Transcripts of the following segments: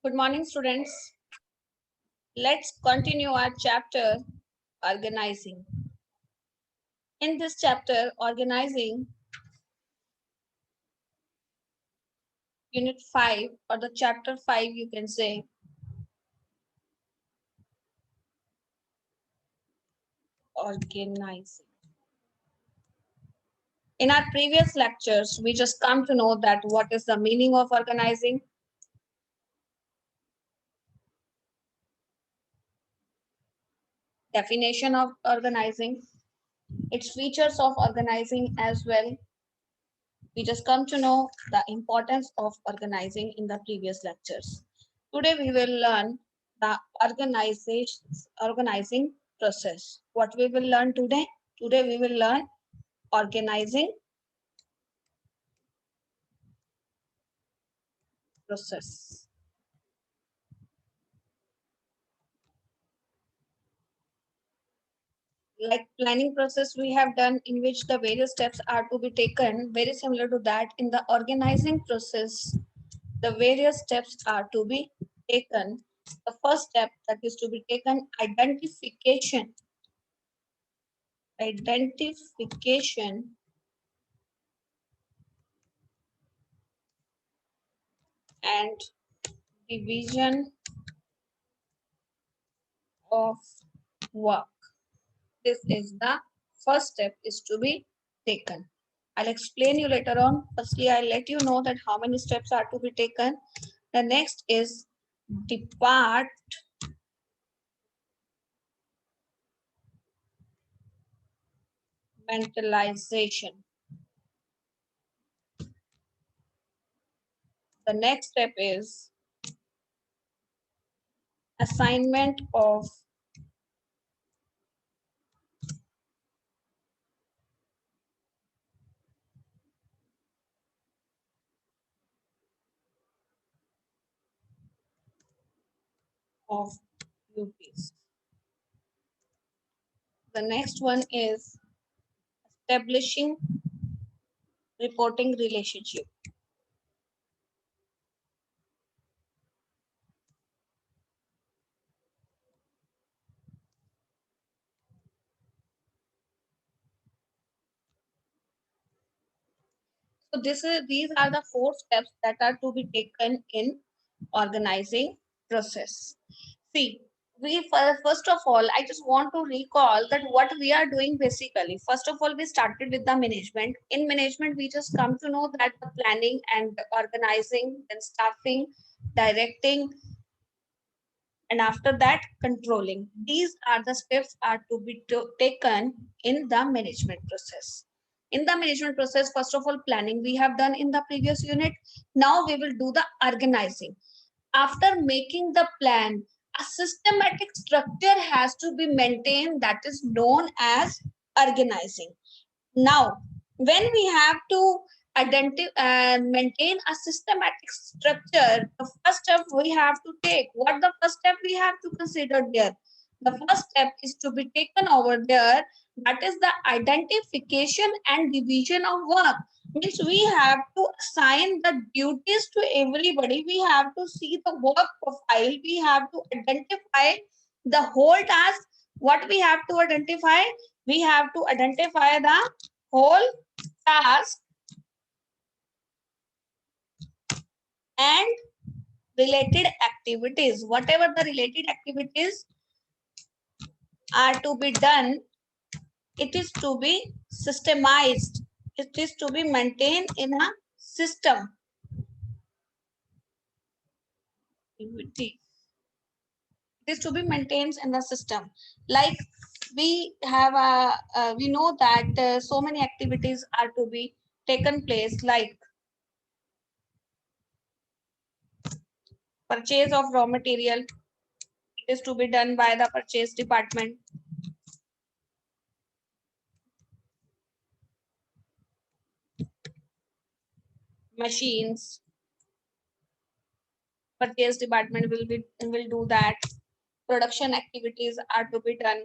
Good morning, students. Let's continue our chapter organizing. In this chapter, organizing, unit 5 or the chapter 5, you can say, organizing. In our previous lectures, we just come to know that what is the meaning of organizing, definition of organizing, its features of organizing as well. We just come to know the importance of organizing in the previous lectures. Today we will learn the organizing process. What we will learn today? Today we will learn organizing process. Like planning process we have done in which the various steps are to be taken, very similar to that in the organizing process, the various steps are to be taken. The first step that is to be taken, identification and division of work. This is the first step is to be taken. I'll explain you later on. Firstly, I'll let you know that how many steps are to be taken. The next is departmentalization. The next step is assignment of duties. The next one is establishing reporting relationship. So these are the 4 steps that are to be taken in organizing process. See, first of all, I just want to recall that what we are doing basically. First of all, we started with the management. In management, we just come to know that the planning and the organizing, then staffing, directing, and after that controlling. These are the steps are to be taken in the management process. In the management process, first of all, planning we have done in the previous unit. Now we will do the organizing. After making the plan, a systematic structure has to be maintained that is known as organizing. Now, when we have to identify and maintain a systematic structure, the first step we have to take, what the first step we have to consider there? The first step is to be taken over there, that is the identification and division of work. Means we have to assign the duties to everybody. We have to see the work profile. We have to identify the whole task. What we have to identify? We have to identify the whole task and related activities. Whatever the related activities are to be done, it is to be systemized. It is to be maintained in a system. It is to be maintained in the system. Like we have we know that so many activities are to be taken place, like purchase of raw material. It is to be done by the purchase department. Machines, purchase department will do that. Production activities are to be done.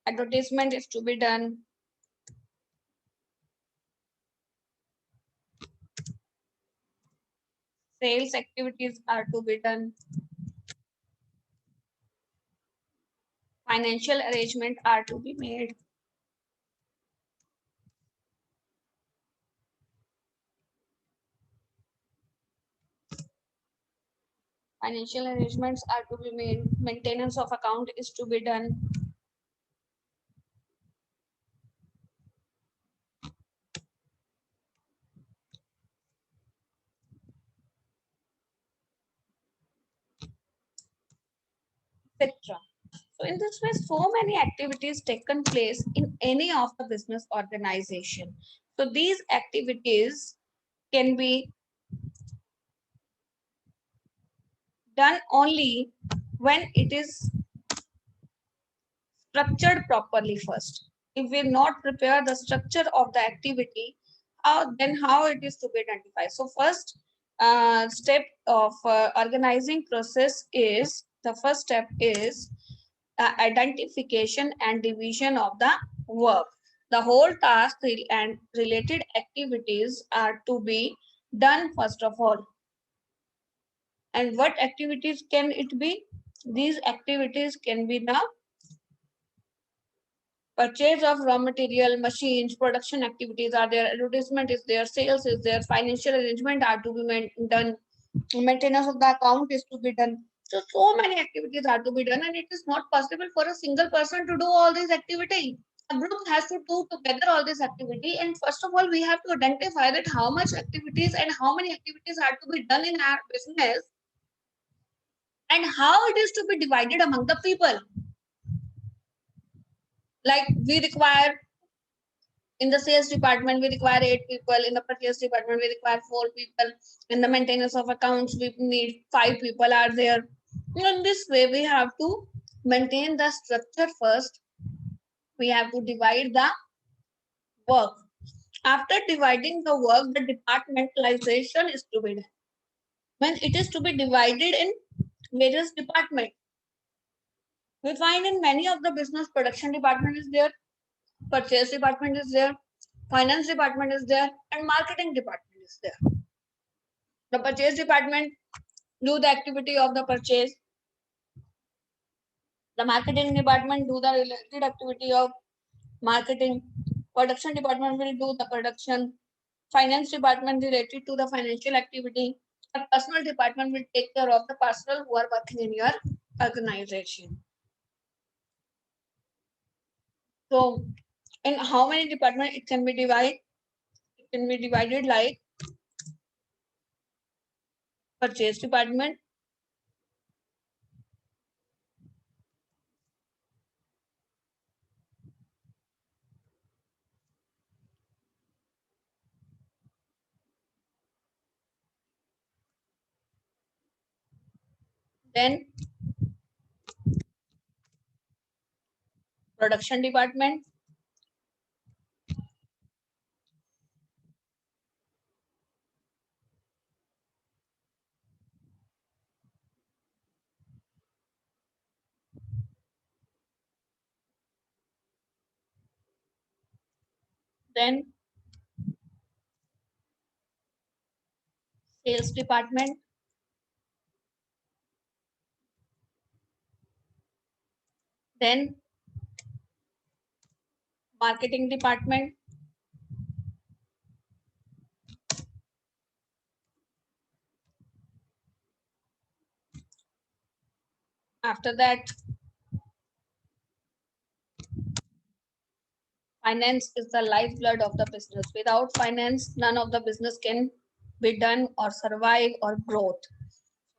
Advertisement is to be done. Sales activities are to be done. Financial arrangements are to be made. Financial arrangements are to be made. Maintenance of account is to be done. Etc. So in this way, so many activities taken place in any of the business organization. So these activities can be done only when it is structured properly first. If we not prepare the structure of the activity, how it is to be identified? So first step of organizing process is, the first step is identification and division of the work. The whole task and related activities are to be done first of all. And what activities can it be? These activities can be the purchase of raw material, machines, production activities are there, advertisement is there, sales is there, financial arrangement are to be done, maintenance of the account is to be done. So many activities are to be done, and it is not possible for a single person to do all these activity. A group has to do together all this activity, and first of all, we have to identify that how much activities and how many activities are to be done in our business, and how it is to be divided among the people. Like we require in the sales department, we require 8 people. In the purchase department, we require 4 people. In the maintenance of accounts, we need 5 people are there. In this way, we have to maintain the structure first. We have to divide the work. After dividing the work, the departmentalization is to be done. When it is to be divided in various departments, we find in many of the business, production department is there, purchase department is there, finance department is there, and marketing department is there. The purchase department do the activity of the purchase. The marketing department do the related activity of marketing. Production department will do the production. Finance department related to the financial activity. The personal department will take care of the personnel who are working in your organization. So in how many departments it can be divided? It can be divided like purchase department, then production department, then sales department, then marketing department, after that finance is the lifeblood of the business. Without finance, none of the business can be done or survive or growth.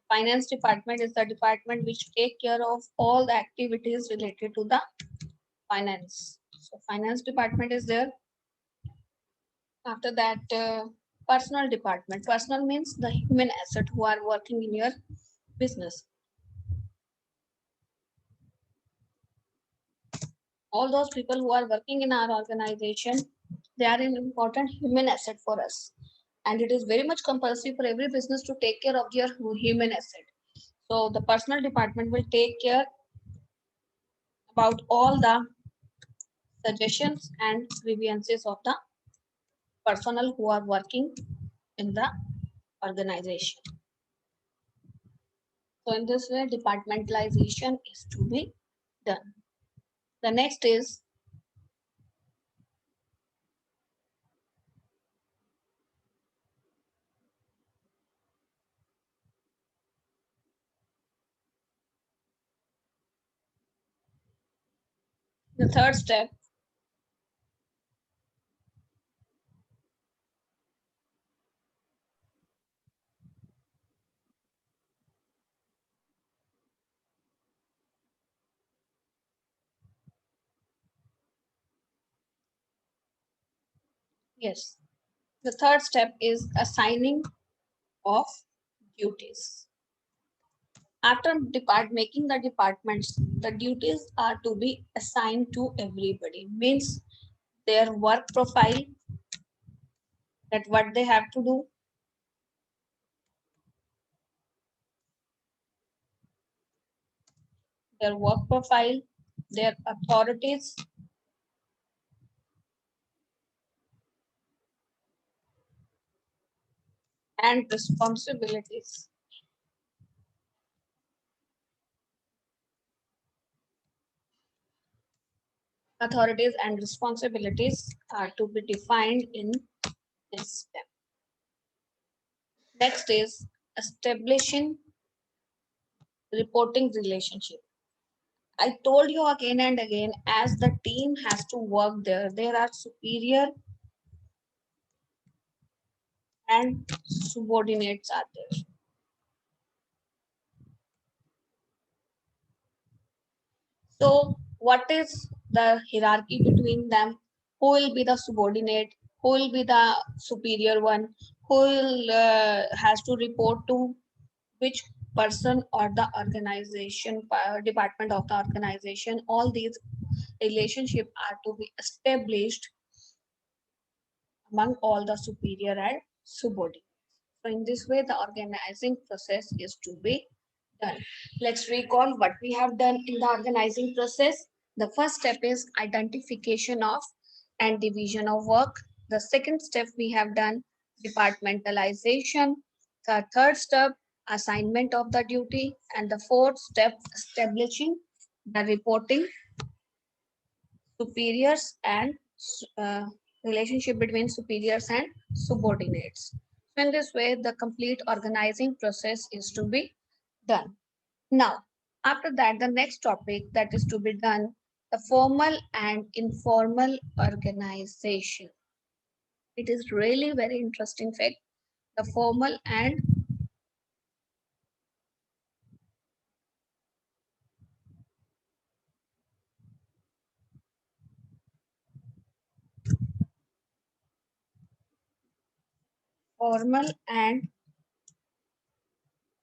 Finance department is the department which take care of all the activities related to the finance. So finance department is there. After that, personal department. Personal means the human asset who are working in your business. All those people who are working in our organization, they are an important human asset for us. And it is very much compulsory for every business to take care of their human asset. So the personal department will take care about all the suggestions and grievances of the personnel who are working in the organization. So in this way, departmentalization is to be done. The next is the third step. Yes, the third step is assigning of duties. After making the departments, the duties are to be assigned to everybody. Means their work profile, that what they have to do, their work profile, their authorities, and responsibilities. Authorities and responsibilities are to be defined in this step. Next is establishing reporting relationship. I told you again and again, as the team has to work there, there are superior and subordinates are there. So what is the hierarchy between them? Who will be the subordinate? Who will be the superior one? Who will has to report to which person or the organization department of the organization? All these relationships are to be established among all the superior and subordinate. So in this way, the organizing process is to be done. Let's recall what we have done in the organizing process. The first step is identification of and division of work. The second step we have done departmentalization. The third step assignment of the duty, and the fourth step establishing the reporting superiors and uh, relationship between superiors and subordinates. So in this way, the complete organizing process is to be done. Now, after that, the next topic that is to be done, the formal and informal organization. It is really very interesting fact. The formal and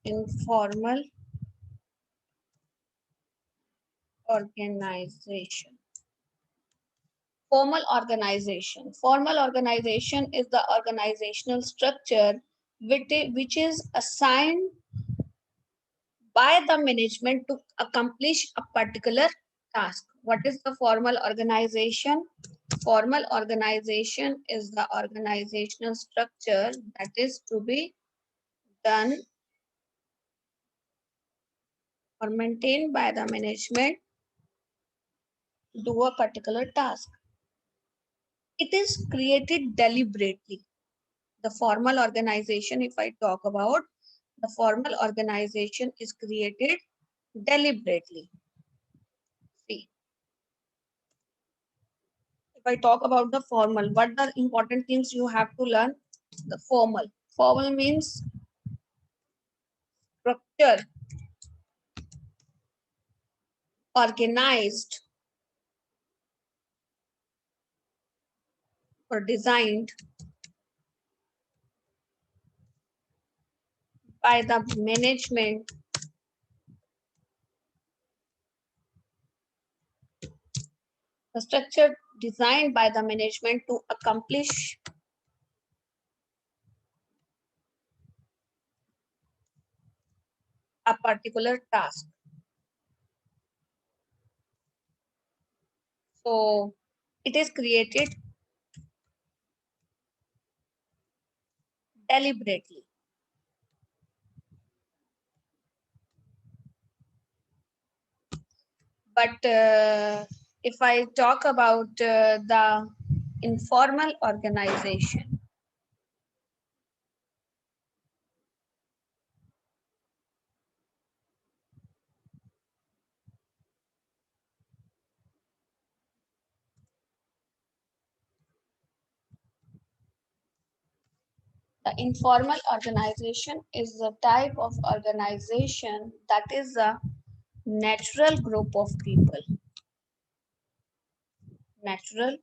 informal organization. Formal organization. Formal organization is the organizational structure which is assigned by the management to accomplish a particular task. What is the formal organization? Formal organization is the organizational structure that is to be done or maintained by the management to do a particular task. It is created deliberately. The formal organization, if I talk about, the formal organization is created deliberately. See, if I talk about the formal, what are important things you have to learn? The formal. Formal means structure, organized or designed by the management the structure designed by the management to accomplish a particular task. So It is created deliberately. But if I talk about the informal organization, the informal organization is the type of organization that is a natural group of people. Natural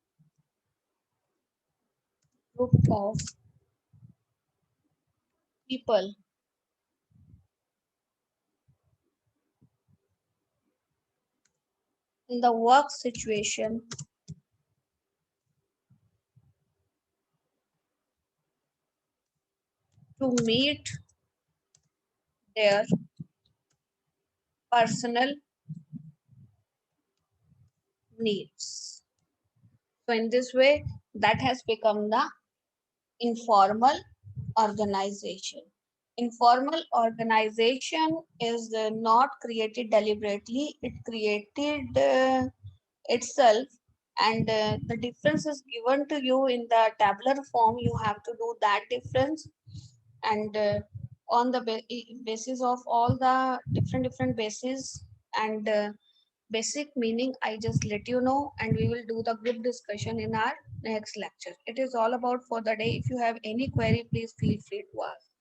group of people in the work situation to meet their personal needs. So in this way, that has become the informal organization. Informal organization is not created deliberately, it created itself, and the difference is given to you in the tabular form. You have to do that difference, and on the basis of all the different bases and basic meaning, I just let you know, and we will do the group discussion in our next lecture. It is all about for the day. If you have any query, please feel free to ask.